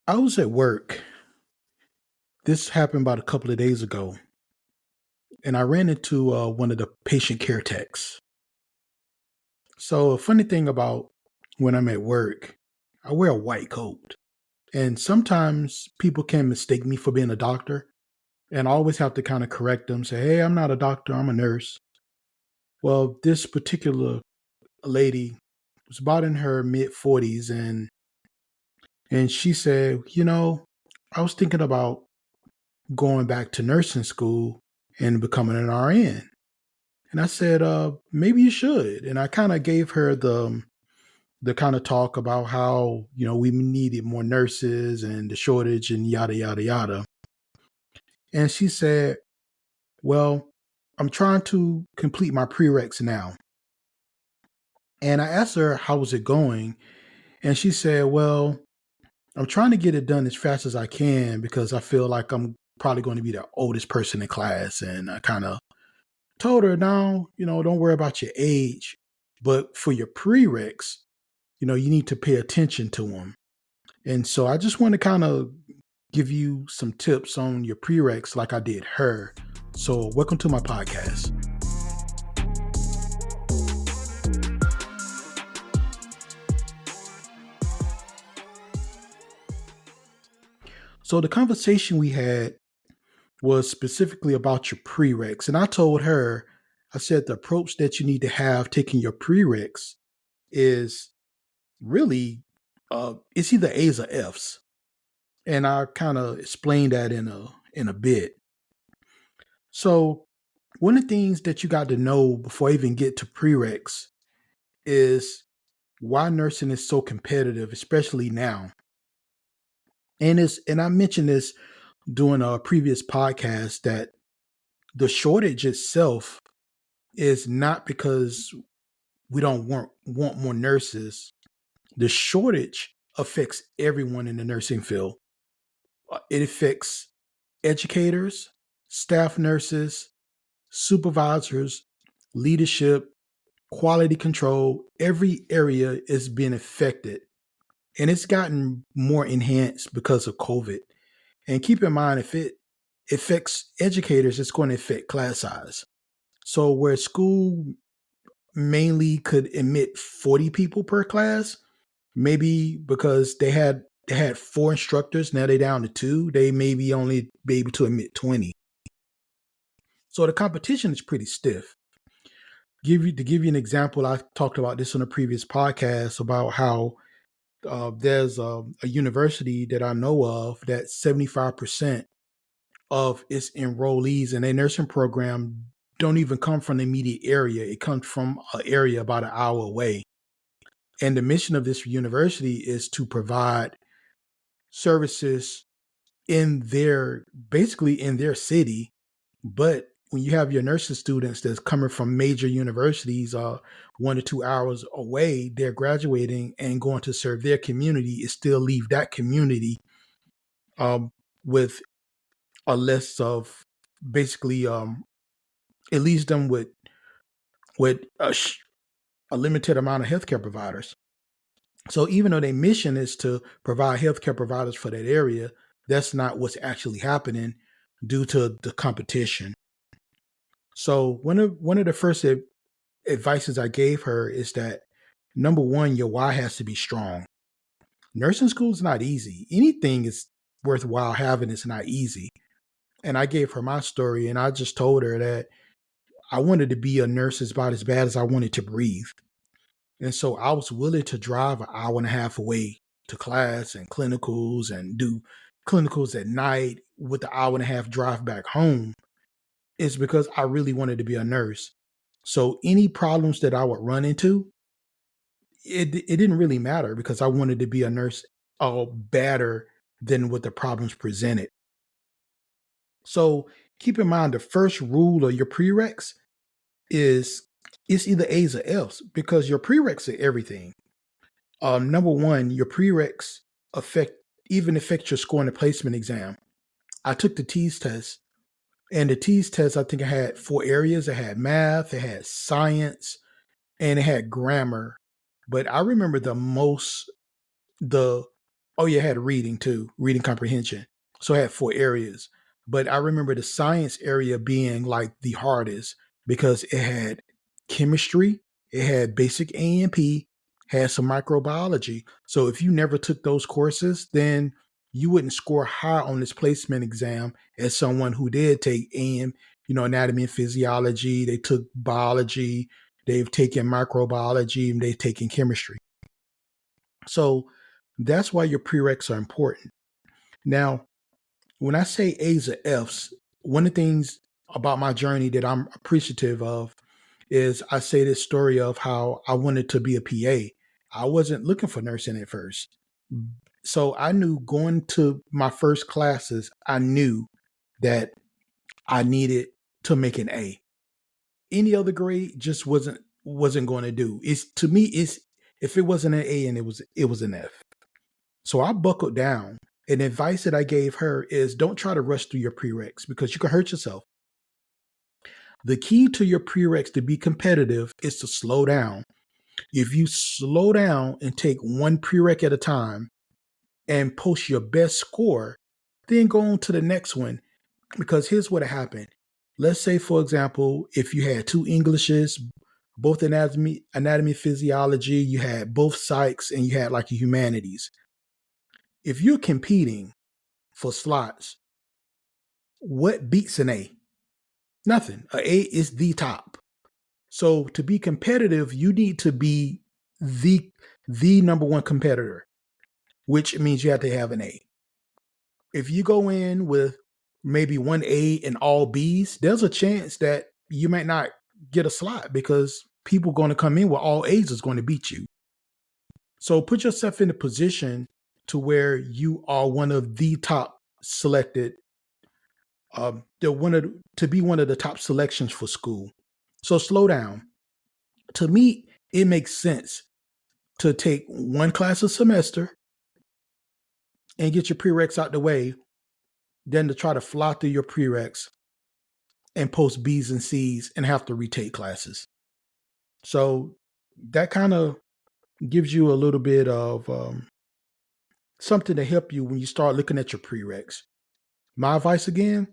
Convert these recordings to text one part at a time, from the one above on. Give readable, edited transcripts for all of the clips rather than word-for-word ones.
I was at work. This happened about a couple of days ago, and I ran into one of the patient care techs. So, a funny thing about when I'm at work, I wear a white coat, and sometimes people can mistake me for being a doctor, and I always have to kind of correct them, say, "Hey, I'm not a doctor, I'm a nurse." Well, this particular lady was about in her mid 40s, and she said, I was thinking about going back to nursing school and becoming an RN. And I said, maybe you should. And I kind of gave her the kind of talk about how, we needed more nurses and the shortage and yada, yada, yada. And she said, well, I'm trying to complete my prereqs now. And I asked her, how was it going? And she said, well, I'm trying to get it done as fast as I can because I feel like I'm probably going to be the oldest person in class. And I kind of told her, no, don't worry about your age, but for your prereqs, you need to pay attention to them. And so I just want to kind of give you some tips on your prereqs like I did her. So welcome to my podcast. So the conversation we had was specifically about your prereqs. And I told her, I said the approach that you need to have taking your prereqs is really it's either A's or F's. And I kind of explained that in a bit. So one of the things that you got to know before I even get to prereqs is why nursing is so competitive, especially now. And I mentioned this during a previous podcast that the shortage itself is not because we don't want more nurses. The shortage affects everyone in the nursing field. It affects educators, staff nurses, supervisors, leadership, quality control. Every area is being affected. And it's gotten more enhanced because of COVID. And keep in mind, if it affects educators, it's going to affect class size. So where school mainly could admit 40 people per class, maybe because they had 4 instructors, now they're down to 2, they maybe only be able to admit 20. So the competition is pretty stiff. To give you an example, I talked about this on a previous podcast about how there's a university that I know of that 75% of its enrollees in their nursing program don't even come from the immediate area. It comes from an area about an hour away. And the mission of this university is to provide services basically in their city. But when you have your nursing students that's coming from major universities 1 to 2 hours away, they're graduating and going to serve their community, it still leave that community with a list of basically it leaves them with a limited amount of healthcare providers. So even though their mission is to provide healthcare providers for that area, that's not what's actually happening due to the competition. So one of the first advices I gave her is that number one, your why has to be strong. Nursing school is not easy. Anything is worthwhile having is not easy. And I gave her my story, and I just told her that I wanted to be a nurse about as bad as I wanted to breathe. And so I was willing to drive an hour and a half away to class and clinicals and do clinicals at night with the hour and a half drive back home. Is because I really wanted to be a nurse. So any problems that I would run into, it didn't really matter because I wanted to be a nurse better than what the problems presented. So keep in mind the first rule of your prereqs is it's either A's or F's because your prereqs are everything. Number one, your prereqs affect your score in the placement exam. I took the TEAS test, and the TEAS test, I think I had 4 areas. It had math, it had science, and it had grammar. But I remember the Oh, yeah, I had reading too, reading comprehension. So I had 4 areas. But I remember the science area being like the hardest because it had chemistry, it had basic A&P, had some microbiology. So if you never took those courses, then you wouldn't score high on this placement exam as someone who did take anatomy and physiology, they took biology, they've taken microbiology, and they've taken chemistry. So that's why your prereqs are important. Now, when I say A's or F's, one of the things about my journey that I'm appreciative of is I say this story of how I wanted to be a PA. I wasn't looking for nursing at first. So I knew going to my first classes, I knew that I needed to make an A. Any other grade just wasn't going to do. It's to me, it's if it wasn't an A and it was an F. So I buckled down. And advice that I gave her is don't try to rush through your prereqs because you can hurt yourself. The key to your prereqs to be competitive is to slow down. If you slow down and take one prereq at a time and post your best score, then go on to the next one. Because here's what happened. Let's say, for example, if you had 2 Englishes, both anatomy, physiology, you had both psychs, and you had like your humanities. If you're competing for slots, what beats an A? Nothing. A is the top. So to be competitive, you need to be the number one competitor, which means you have to have an A. If you go in with maybe 1 A and all B's, there's a chance that you might not get a slot because people going to come in with all A's is going to beat you. So put yourself in a position to where you are one of the top selected to be one of the top selections for school. So slow down. To me, it makes sense to take one class a semester and get your prereqs out the way, than to try to fly through your prereqs and post B's and C's and have to retake classes. So that kind of gives you a little bit of something to help you when you start looking at your prereqs. My advice again,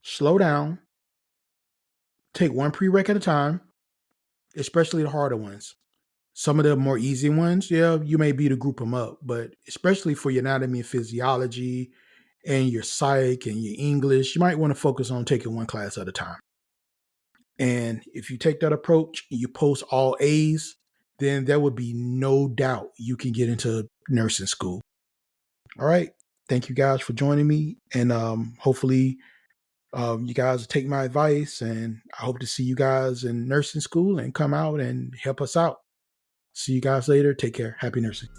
slow down, take one prereq at a time, especially the harder ones. Some of the more easy ones, yeah, you may be to group them up, but especially for your anatomy and physiology and your psych and your English, you might want to focus on taking one class at a time. And if you take that approach, you post all A's, then there would be no doubt you can get into nursing school. All right. Thank you guys for joining me. And hopefully you guys will take my advice. And I hope to see you guys in nursing school and come out and help us out. See you guys later. Take care. Happy nursing.